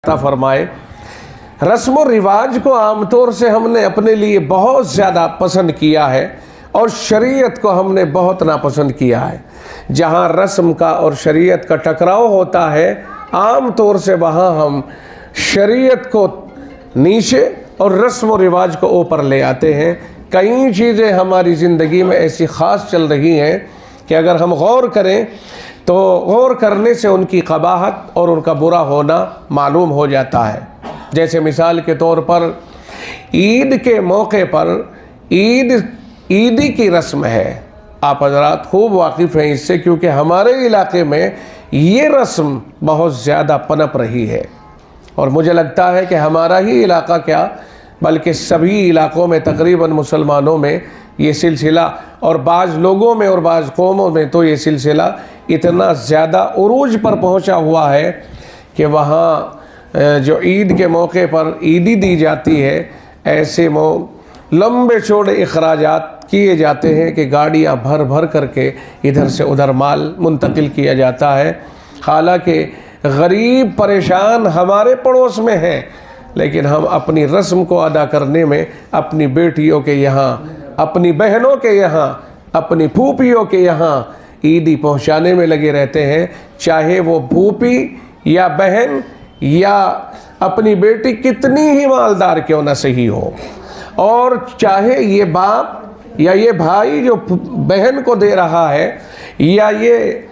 फरमाए। रस्म और रिवाज को आमतौर से हमने अपने लिए बहुत ज़्यादा पसंद किया है और शरीयत को हमने बहुत नापसंद किया है। जहाँ रस्म का और शरीयत का टकराव होता है आम तौर से वहाँ हम शरीयत को नीचे और रस्म और रिवाज को ऊपर ले आते हैं। कई चीज़ें हमारी ज़िंदगी में ऐसी ख़ास चल रही हैं कि अगर हम गौर करें तो गौर करने से उनकी क़बाहत और उनका बुरा होना मालूम हो जाता है। जैसे मिसाल के तौर पर ईद के मौके पर ईदी की रस्म है। आप हज़रात खूब वाकिफ़ हैं इससे, क्योंकि हमारे इलाके में ये रस्म बहुत ज़्यादा पनप रही है और मुझे लगता है कि हमारा ही इलाका क्या बल्कि सभी इलाकों में तकरीबन मुसलमानों में ये सिलसिला और बाज़ लोगों में और बाज़ कौमों में तो ये सिलसिला इतना ज़्यादा उरूज पर पहुंचा हुआ है कि वहाँ जो ईद के मौके पर ईदी दी जाती है ऐसे लंबे चौड़े अखराजात किए जाते हैं कि गाड़ियाँ भर भर करके इधर से उधर माल मुंतकिल किया जाता है। हालांकि गरीब परेशान हमारे पड़ोस में हैं, लेकिन हम अपनी रस्म को अदा करने में अपनी बेटियों के यहाँ, अपनी बहनों के यहाँ, अपनी फूफियों के यहाँ ईदी पहुँचाने में लगे रहते हैं। चाहे वो फूफी या बहन या अपनी बेटी कितनी ही मालदार क्यों ना सही हो, और चाहे ये बाप या ये भाई जो बहन को दे रहा है या ये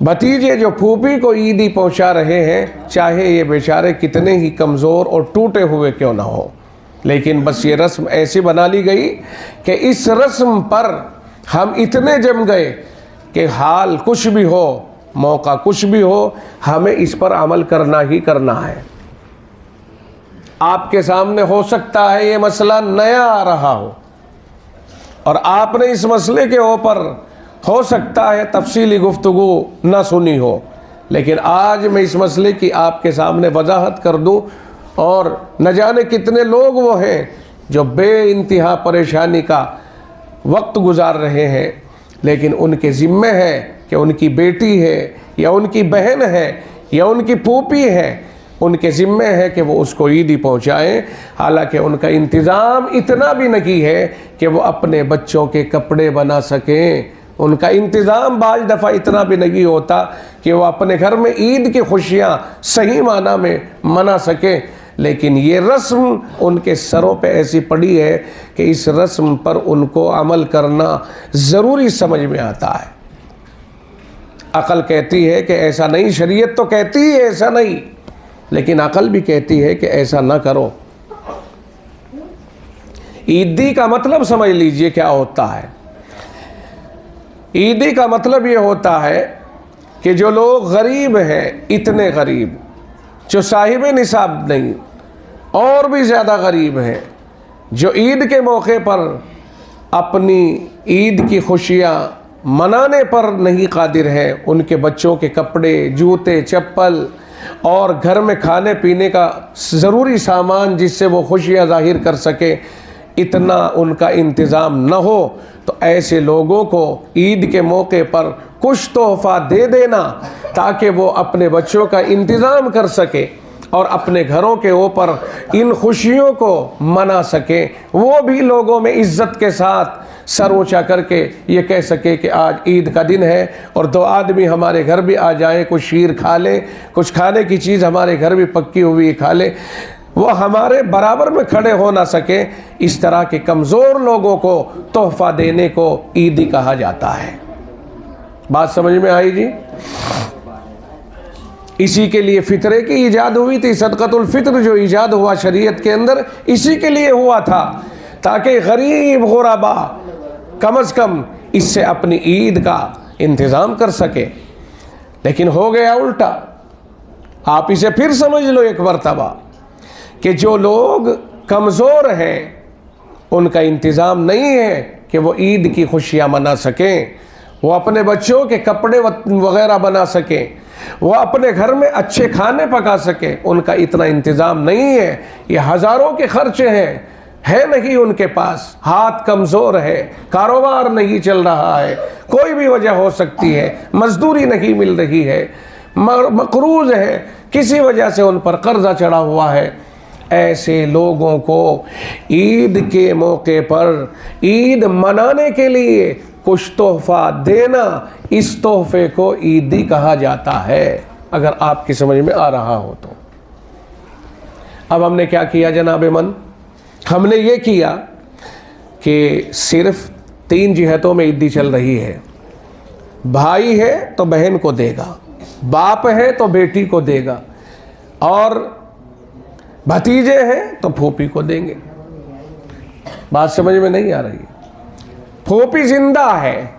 भतीजे जो फूफी को ईदी पहुंचा रहे हैं, चाहे ये बेचारे कितने ही कमज़ोर और टूटे हुए क्यों ना हो, लेकिन बस ये रस्म ऐसी बना ली गई कि इस रस्म पर हम इतने जम गए कि हाल कुछ भी हो, मौका कुछ भी हो, हमें इस पर अमल करना ही करना है। आपके सामने हो सकता है ये मसला नया आ रहा हो और आपने इस मसले के ऊपर हो सकता है तफसीली गुफ्तगू ना सुनी हो, लेकिन आज मैं इस मसले की आपके सामने वजाहत कर दूं और न जाने कितने लोग वो हैं जो बेइंतहा परेशानी का वक्त गुजार रहे हैं, लेकिन उनके ज़िम्मे है कि उनकी बेटी है या उनकी बहन है या उनकी फूफी है, उनके ज़िम्मे है कि वो उसको ईदी पहुँचाएँ। हालांकि उनका इंतज़ाम इतना भी नहीं है कि वो अपने बच्चों के कपड़े बना सकें। उनका इंतज़ाम बाज़ दफ़ा इतना भी नहीं होता कि वो अपने घर में ईद की खुशियाँ सही माना में मना सकें, लेकिन ये रस्म उनके सरों पे ऐसी पड़ी है कि इस रस्म पर उनको अमल करना ज़रूरी समझ में आता है। अक़ल कहती है कि ऐसा नहीं, शरीयत तो कहती है ऐसा नहीं, लेकिन अक़ल भी कहती है कि ऐसा ना करो। ईदी का मतलब समझ लीजिए क्या होता है। ईदी का मतलब ये होता है कि जो लोग गरीब हैं, इतने गरीब जो साहिब निसाब नहीं और भी ज़्यादा गरीब हैं, जो ईद के मौके पर अपनी ईद की खुशियाँ मनाने पर नहीं कादिर हैं, उनके बच्चों के कपड़े, जूते, चप्पल और घर में खाने पीने का ज़रूरी सामान जिससे वो खुशियाँ ज़ाहिर कर सके, इतना उनका इंतज़ाम न हो, तो ऐसे लोगों को ईद के मौके पर कुछ तोहफ़ा दे देना ताकि वो अपने बच्चों का इंतज़ाम कर सके और अपने घरों के ऊपर इन खुशियों को मना सके। वो भी लोगों में इज़्ज़त के साथ सर ऊँचा करके ये कह सके कि आज ईद का दिन है और दो आदमी हमारे घर भी आ जाएं, कुछ शीर खा लें, कुछ खाने की चीज़ हमारे घर भी पक्की हुई खा लें। वो हमारे बराबर में खड़े हो ना सके, इस तरह के कमज़ोर लोगों को तोहफ़ा देने को ईदी कहा जाता है। बात समझ में आई जी? इसी के लिए फ़ितरे की ईजाद हुई थी। सदक़तुल फ़ित्र जो ईजाद हुआ शरीयत के अंदर, इसी के लिए हुआ था ताकि गरीब गुरबा कम अज़ कम इससे अपनी ईद का इंतज़ाम कर सके। लेकिन हो गया उल्टा। आप इसे फिर समझ लो एक मरतबा कि जो लोग कमज़ोर हैं, उनका इंतज़ाम नहीं है कि वो ईद की खुशियाँ मना सकें, वो अपने बच्चों के कपड़े वगैरह बना सकें, वो अपने घर में अच्छे खाने पका सकें, उनका इतना इंतज़ाम नहीं है। ये हज़ारों के खर्चे हैं, है नहीं उनके पास, हाथ कमज़ोर है, कारोबार नहीं चल रहा है, कोई भी वजह हो सकती है, मजदूरी नहीं मिल रही है, मकरूज़ है, किसी वजह से उन पर कर्जा चढ़ा हुआ है, ऐसे लोगों को ईद के मौके पर ईद मनाने के लिए कुछ तोहफा देना, इस तोहफे को ईदी कहा जाता है, अगर आपकी समझ में आ रहा हो तो। अब हमने क्या किया जनाब मन, हमने ये किया कि सिर्फ 3 जिहतों में ईदी चल रही है। भाई है तो बहन को देगा, बाप है तो बेटी को देगा, और भतीजे हैं तो फूफी को देंगे। बात समझ में नहीं आ रही? फूफी जिंदा है,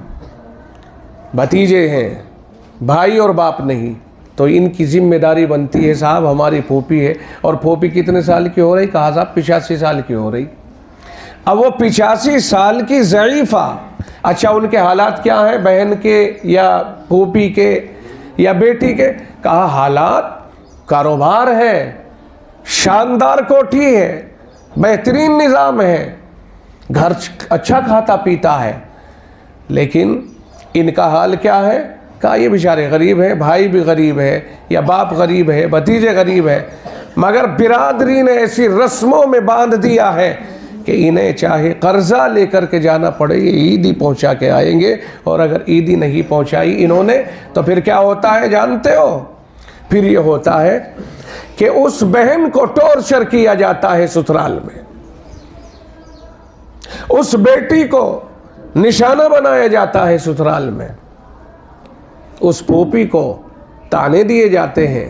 भतीजे हैं, भाई और बाप नहीं, तो इनकी जिम्मेदारी बनती है साहब, हमारी फूफी है, और फूफी कितने साल की हो रही? कहा साहब 85 साल की हो रही। अब वो 85 साल की ज़ईफ़ा, अच्छा उनके हालात क्या हैं, बहन के या फूफी के या बेटी के? कहा हालात, कारोबार है, शानदार कोठी है, बेहतरीन निज़ाम है, घर अच्छा खाता पीता है, लेकिन इनका हाल क्या है? कहा ये बेचारे गरीब हैं, भाई भी गरीब है, या बाप गरीब है, भतीजे गरीब है, मगर बिरादरी ने ऐसी रस्मों में बांध दिया है कि इन्हें चाहे कर्जा लेकर के जाना पड़े, ये ईदी पहुंचा के आएंगे, और अगर ईदी नहीं पहुंचाई इन्होंने तो फिर क्या होता है जानते हो? फिर ये होता है कि उस बहन को टॉर्चर किया जाता है ससुराल में, उस बेटी को निशाना बनाया जाता है ससुराल में, उस फूफी को ताने दिए जाते हैं।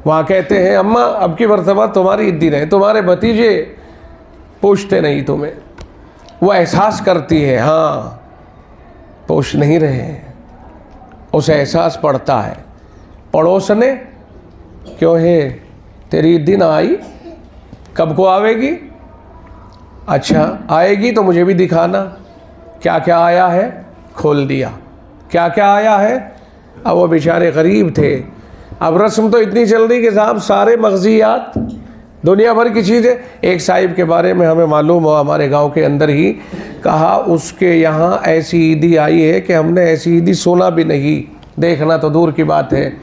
वहाँ कहते हैं अम्मा अब की मर्तबा तुम्हारी ईदी नहीं, तुम्हारे भतीजे पूछते नहीं तुम्हें। वो एहसास करती है हाँ पूछ नहीं रहे हैं, उसे एहसास पड़ता है। पड़ोसने क्यों है तेरी ईदी ना आई, कब को आवेगी? अच्छा आएगी तो मुझे भी दिखाना क्या क्या आया है। खोल दिया क्या क्या आया है। अब वो बेचारे गरीब थे, अब रस्म तो इतनी चल रही कि साहब सारे मगजियात दुनिया भर की चीज़ें। एक साहिब के बारे में हमें मालूम हुआ, हमारे गांव के अंदर ही, कहा उसके यहाँ ऐसी ईदी आई है कि हमने ऐसी ईदी सुना भी नहीं, देखना तो दूर की बात है।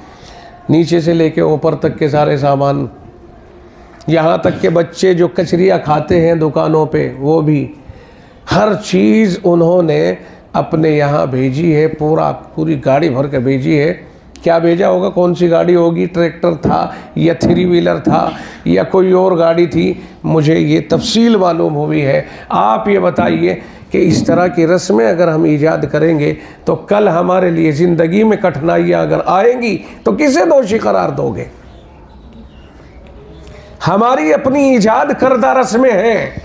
नीचे से लेके ऊपर तक के सारे सामान, यहाँ तक के बच्चे जो कचरियाँ खाते हैं दुकानों पे वो भी, हर चीज़ उन्होंने अपने यहाँ भेजी है, पूरी गाड़ी भर के भेजी है। क्या भेजा होगा, कौन सी गाड़ी होगी, ट्रैक्टर था या 3 व्हीलर था या कोई और गाड़ी थी, मुझे ये तफसील मालूम हुई है। आप ये बताइए कि इस तरह की रस्में अगर हम ईजाद करेंगे तो कल हमारे लिए ज़िंदगी में कठिनाइयाँ अगर आएंगी तो किसे दोषी करार दोगे? हमारी अपनी ईजाद करदा रस्में हैं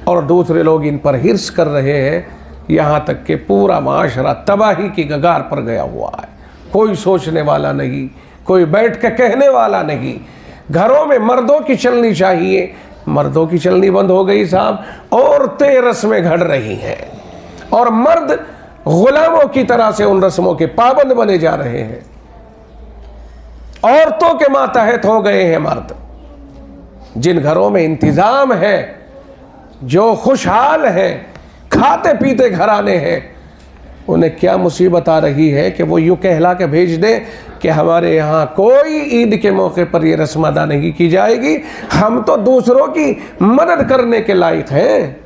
और दूसरे लोग इन पर हिर्स कर रहे हैं, यहाँ तक कि पूरा माशरा तबाही की कगार पर गया हुआ है। कोई सोचने वाला नहीं, कोई बैठ के कहने वाला नहीं। घरों में मर्दों की चलनी चाहिए, मर्दों की चलनी बंद हो गई साहब, औरतें रस्में घड़ रही हैं और मर्द गुलामों की तरह से उन रस्मों के पाबंद बने जा रहे हैं। औरतों के मातहत हो गए हैं मर्द। जिन घरों में इंतजाम है, जो खुशहाल है, खाते पीते घराने हैं, उन्हें क्या मुसीबत आ रही है कि वो यूँ कहला के भेज दें कि हमारे यहाँ कोई ईद के मौके पर ये रस्म अदा नहीं की जाएगी, हम तो दूसरों की मदद करने के लायक हैं।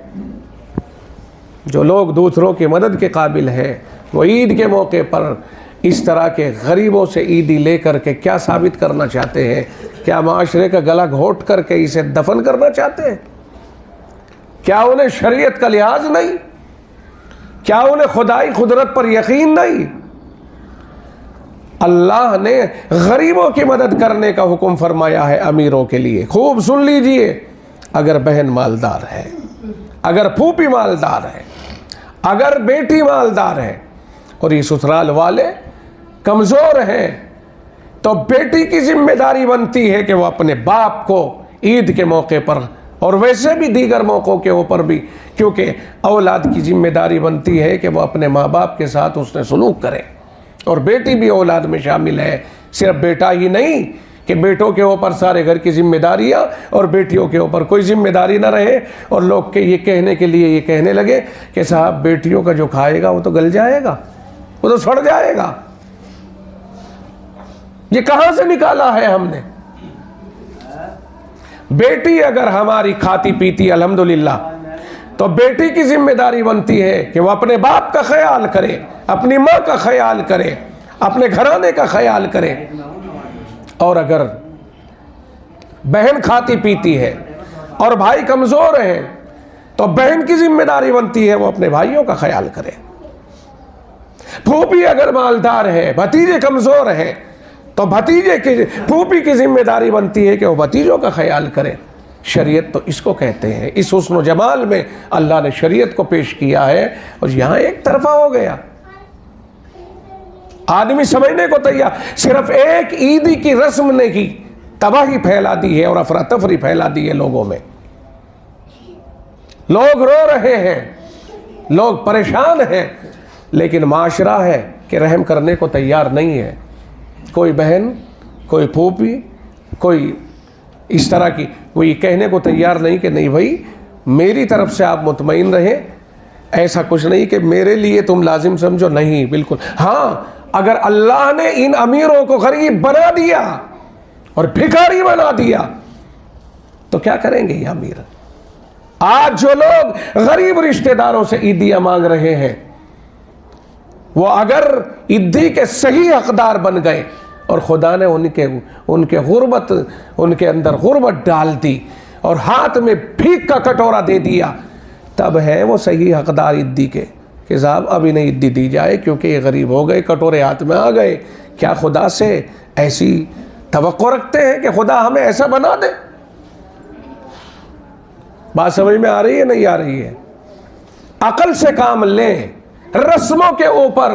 जो लोग दूसरों की मदद के काबिल हैं वो ईद के मौके पर इस तरह के गरीबों से ईदी लेकर के क्या साबित करना चाहते हैं? क्या माशरे का गला घोट करके इसे दफन करना चाहते हैं? क्या उन्हें शरीयत का लिहाज नहीं? क्या उन्हें खुदाई कुदरत पर यकीन नहीं? अल्लाह ने गरीबों की मदद करने का हुक्म फरमाया है अमीरों के लिए। खूब सुन लीजिए, अगर बहन मालदार है, अगर फूफी मालदार है, अगर बेटी मालदार है और ये ससुराल वाले कमज़ोर हैं, तो बेटी की जिम्मेदारी बनती है कि वो अपने बाप को ईद के मौके पर और वैसे भी दीगर मौक़ों के ऊपर भी, क्योंकि औलाद की जिम्मेदारी बनती है कि वो अपने माँ बाप के साथ उसने सलूक करे, और बेटी भी औलाद में शामिल है। सिर्फ बेटा ही नहीं कि बेटों के ऊपर सारे घर की जिम्मेदारियाँ और बेटियों के ऊपर कोई जिम्मेदारी ना रहे, और लोग के ये कहने के लिए ये कहने लगे कि साहब बेटियों का जो खाएगा वो तो गल जाएगा, वो तो सड़ जाएगा। ये कहां से निकाला है हमने? बेटी अगर हमारी खाती पीती अल्हम्दुलिल्लाह, तो बेटी की जिम्मेदारी बनती है कि वो अपने बाप का ख्याल करे, अपनी माँ का ख्याल करे, अपने घराने का ख्याल करे। और अगर बहन खाती पीती है और भाई कमजोर है, तो बहन की जिम्मेदारी बनती है वो अपने भाइयों का ख्याल करे। फूफी अगर मालदार है, भतीजे कमजोर हैं, तो भतीजे की फूफी की जिम्मेदारी बनती है कि वो भतीजों का ख्याल करे। शरीयत तो इसको कहते हैं। इस हुस्न व जमाल में अल्लाह ने शरीयत को पेश किया है, और यहां एक तरफा हो गया। आदमी समझने को तैयार, सिर्फ एक ईदी की रस्म ने ही तबाही फैला दी है और अफरा तफरी फैला दी है लोगों में। लोग रो रहे हैं, लोग परेशान हैं, लेकिन माशरा है कि रहम करने को तैयार नहीं है। कोई बहन, कोई फूफी, कोई इस तरह की, वो ये कहने को तैयार नहीं कि नहीं भाई मेरी तरफ से आप मुतमईन रहें, ऐसा कुछ नहीं कि मेरे लिए तुम लाजिम समझो, नहीं, बिल्कुल। हाँ, अगर अल्लाह ने इन अमीरों को गरीब बना दिया और भिखारी बना दिया, तो क्या करेंगे ये अमीर? आज जो लोग गरीब रिश्तेदारों से ईदियां मांग रहे हैं, वो अगर ईदी के सही हकदार बन गए और खुदा ने उनके अंदर गुर्बत डाल दी और हाथ में भीख का कटोरा दे दिया, तब है वो सही हकदार ईदी के कि साहब अभी नहीं ईदी दी जाए क्योंकि ये गरीब हो गए, कटोरे हाथ में आ गए। क्या खुदा से ऐसी तवक्को रखते हैं कि खुदा हमें ऐसा बना दे? बात समझ में आ रही है, नहीं आ रही है? अकल से काम लें। रस्मों के ऊपर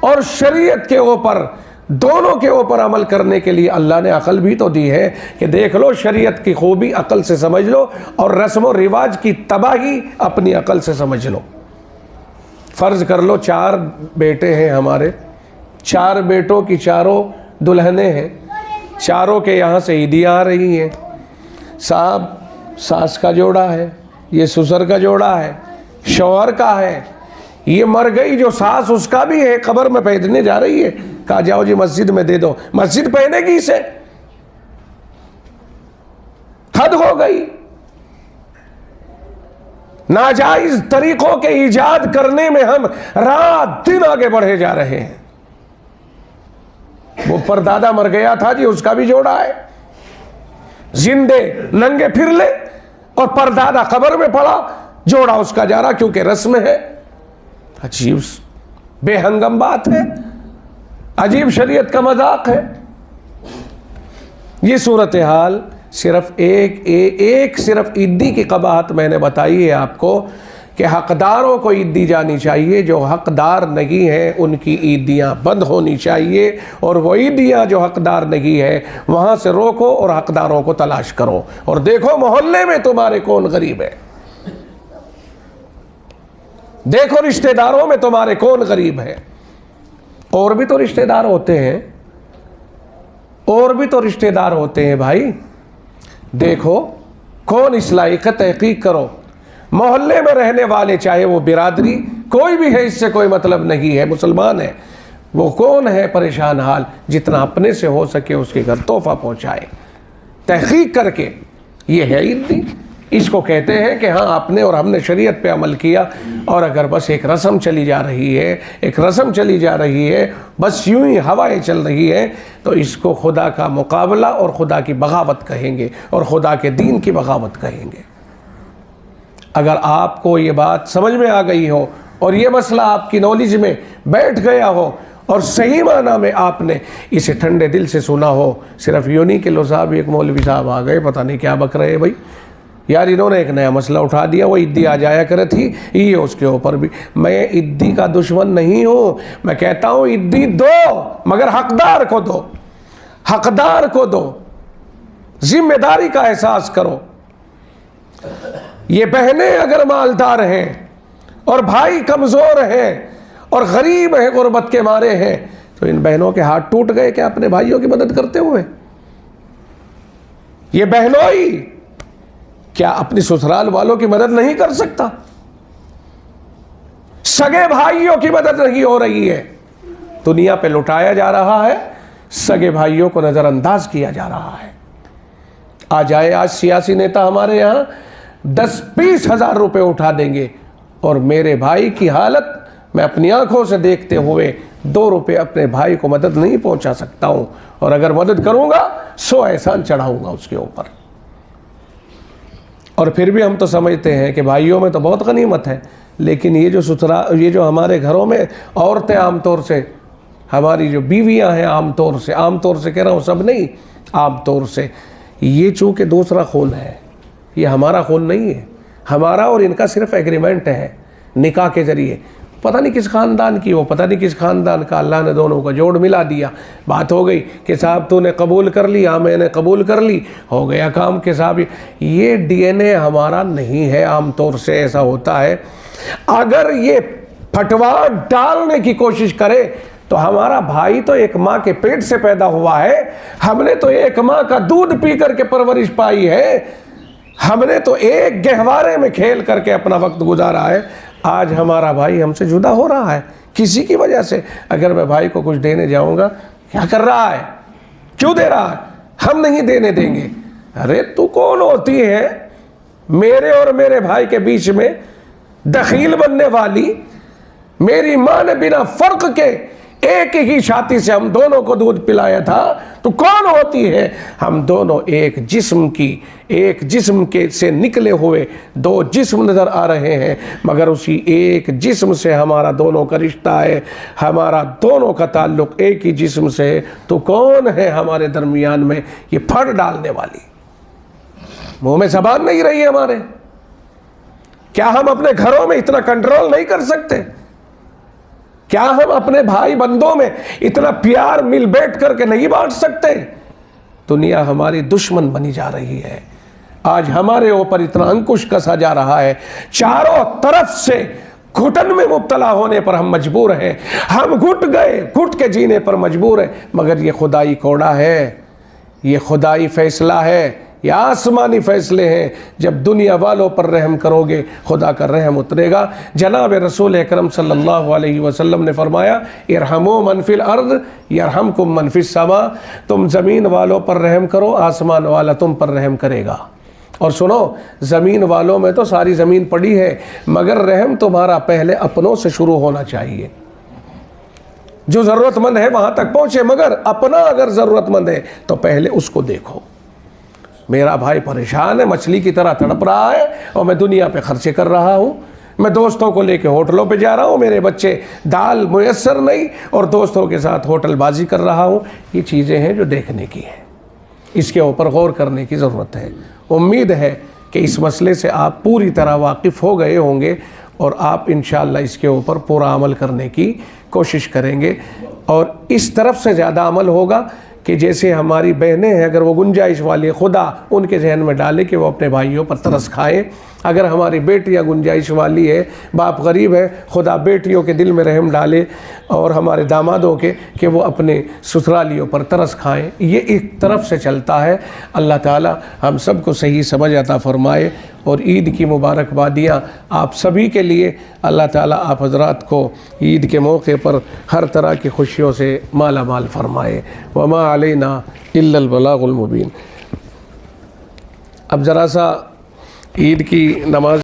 और शरीयत के ऊपर, दोनों के ऊपर अमल करने के लिए अल्लाह ने अकल भी तो दी है कि देख लो शरीयत की खूबी अकल से समझ लो, और रस्म और रिवाज की तबाही अपनी अकल से समझ लो। फ़र्ज़ कर लो 4 बेटे हैं हमारे, 4 बेटों की चारों दुल्हने हैं, चारों के यहाँ से ईदियाँ आ रही हैं। साहब सास का जोड़ा है, ये ससुर का जोड़ा है, शौहर का है, ये मर गई जो सास उसका भी है, कब्र में पहनने जा रही है, कहा जाओ जी मस्जिद में दे दो, मस्जिद पहनेगी इसे? हद हो गई। नाजायज तरीकों के ईजाद करने में हम रात दिन आगे बढ़े जा रहे हैं। वो परदादा मर गया था जी, उसका भी जोड़ा है, जिंदे नंगे फिर ले, और परदादा कब्र में पड़ा, जोड़ा उसका जा रहा, क्योंकि रस्म है। अजीब बेहंगम बात है, अजीब शरीयत का मजाक है। ये सूरत हाल सिर्फ एक सिर्फ ईदी की कबाहत मैंने बताई है आपको कि हकदारों को ईदी जानी चाहिए, जो हकदार नहीं है उनकी ईदियाँ बंद होनी चाहिए, और वो ईदियाँ जो हकदार नहीं है वहाँ से रोको और हकदारों को तलाश करो, और देखो मोहल्ले में तुम्हारे कौन गरीब है, देखो रिश्तेदारों में तुम्हारे कौन गरीब है। और भी तो रिश्तेदार होते हैं, और भी तो रिश्तेदार होते हैं भाई, देखो कौन इस लायक है, तहकीक करो। मोहल्ले में रहने वाले, चाहे वो बिरादरी कोई भी है, इससे कोई मतलब नहीं है, मुसलमान है, वो कौन है परेशान हाल, जितना अपने से हो सके उसके घर तोहफा पहुंचाए, तहकीक करके। ये है ईदी, इसको कहते हैं कि हाँ आपने और हमने शरीयत पे अमल किया, और अगर बस एक रस्म चली जा रही है, एक रस्म चली जा रही है, बस यूं ही हवाएं चल रही है, तो इसको खुदा का मुकाबला और खुदा की बगावत कहेंगे, और खुदा के दीन की बगावत कहेंगे। अगर आपको ये बात समझ में आ गई हो और ये मसला आपकी नॉलेज में बैठ गया हो, और सही माना में आपने इसे ठंडे दिल से सुना हो, सिर्फ यूं नहीं कि लो साहब एक मौलवी साहब आ गए, पता नहीं क्या बक रहे भाई, यार इन्होंने एक नया मसला उठा दिया, वो ईदी आ जाया करे थी, ये उसके ऊपर भी। मैं ईदी का दुश्मन नहीं हूँ, मैं कहता हूँ ईदी दो, मगर हकदार को दो, हकदार को दो, जिम्मेदारी का एहसास करो। ये बहनें अगर मालदार हैं और भाई कमज़ोर हैं और गरीब हैं, गुर्बत के मारे हैं, तो इन बहनों के हाथ टूट गए क्या अपने भाइयों की मदद करते हुए? ये बहनोई क्या अपनी ससुराल वालों की मदद नहीं कर सकता? सगे भाइयों की मदद नहीं हो रही है, दुनिया पे लुटाया जा रहा है, सगे भाइयों को नज़रअंदाज किया जा रहा है। आज सियासी नेता हमारे यहाँ 10-20 हज़ार रुपये उठा देंगे और मेरे भाई की हालत मैं अपनी आंखों से देखते हुए 2 रुपये अपने भाई को मदद नहीं पहुंचा सकता हूं, और अगर मदद करूंगा 100 एहसान चढ़ाऊंगा उसके ऊपर। और फिर भी हम तो समझते हैं कि भाइयों में तो बहुत गनीमत है, लेकिन ये जो हमारे घरों में औरतें आमतौर से, हमारी जो बीवियां हैं आमतौर से कह रहा हूँ, सब नहीं, आमतौर से, ये चूँकि दूसरा खून है, ये हमारा खून नहीं है। हमारा और इनका सिर्फ एग्रीमेंट है निकाह के ज़रिए। पता नहीं किस ख़ानदान की हो, पता नहीं किस ख़ानदान का, अल्लाह ने दोनों का जोड़ मिला दिया। बात हो गई कि साहब तूने कबूल कर लिया, मैंने कबूल कर ली, हो गया काम के साहब। ये डीएनए हमारा नहीं है, आमतौर से ऐसा होता है। अगर ये फटवा डालने की कोशिश करे तो हमारा भाई तो एक माँ के पेट से पैदा हुआ है, हमने तो एक माँ का दूध पी करके परवरिश पाई है, हमने तो एक गहवारे में खेल करके अपना वक्त गुजारा है। आज हमारा भाई हमसे जुदा हो रहा है किसी की वजह से। अगर मैं भाई को कुछ देने जाऊंगा, क्या कर रहा है, क्यों दे रहा है, हम नहीं देने देंगे। अरे तू कौन होती है मेरे और मेरे भाई के बीच में दखील बनने वाली? मेरी माँ ने बिना फर्क के एक ही छाती से हम दोनों को दूध पिलाया था, तो कौन होती है? हम दोनों एक जिस्म के से निकले हुए 2 जिस्म नज़र आ रहे हैं, मगर उसी एक जिस्म से हमारा दोनों का रिश्ता है, हमारा दोनों का ताल्लुक़ एक ही जिस्म से है। तो कौन है हमारे दरमियान में ये फट डालने वाली? मुँह में ज़बान नहीं रही हमारे? क्या हम अपने घरों में इतना कंट्रोल नहीं कर सकते? क्या हम अपने भाई बंदों में इतना प्यार मिल बैठ करके नहीं बांट सकते? दुनिया हमारी दुश्मन बनी जा रही है। आज हमारे ऊपर इतना अंकुश कसा जा रहा है, चारों तरफ से घुटन में मुब्तला होने पर हम मजबूर हैं, हम घुट गए, घुट के जीने पर मजबूर हैं। मगर ये खुदाई कोड़ा है, ये खुदाई फैसला है, ये आसमानी फैसले हैं। जब दुनिया वालों पर रहम करोगे, खुदा का रहम उतरेगा। जनाब रसूल अकरम सल्लल्लाहु अलैहि वसल्लम ने फरमाया, इरहमू मन फिल अर्द यरहमकुम मन फिस समा। तुम ज़मीन वालों पर रहम करो, आसमान वाला तुम पर रहम करेगा। और सुनो, ज़मीन वालों में तो सारी ज़मीन पड़ी है, मगर रहम तुम्हारा पहले अपनों से शुरू होना चाहिए। जो ज़रूरतमंद है वहाँ तक पहुँचे, मगर अपना अगर ज़रूरतमंद है तो पहले उसको देखो। मेरा भाई परेशान है, मछली की तरह तड़प रहा है, और मैं दुनिया पे खर्चे कर रहा हूँ, मैं दोस्तों को लेके होटलों पे जा रहा हूँ, मेरे बच्चे दाल मुयस्सर नहीं और दोस्तों के साथ होटलबाजी कर रहा हूँ। ये चीज़ें हैं जो देखने की हैं, इसके ऊपर गौर करने की ज़रूरत है। उम्मीद है कि इस मसले से आप पूरी तरह वाकिफ़ हो गए होंगे और आप इंशाअल्लाह इसके ऊपर पूरा अमल करने की कोशिश करेंगे। और इस तरफ से ज़्यादा अमल होगा कि जैसे हमारी बहनें हैं, अगर वो गुंजाइश वाली, खुदा उनके जहन में डाले कि वो अपने भाइयों पर तरस खाएं। अगर हमारी बेटियां गुंजाइश वाली है, बाप गरीब है, खुदा बेटियों के दिल में रहम डाले, और हमारे दामादों के कि वो अपने ससुरालियों पर तरस खाएं। ये एक तरफ से चलता है। अल्लाह ताला हम सबको सही समझ अता फरमाए और ईद की मुबारकबादियाँ आप सभी के लिए। अल्लाह ताला आप हज़रात को ईद के मौके पर हर तरह की खुशियों से माला माल फरमाए। वमा अलैना इल्लल बलागुल मुबीन। अब ज़रा सा ईद की नमाज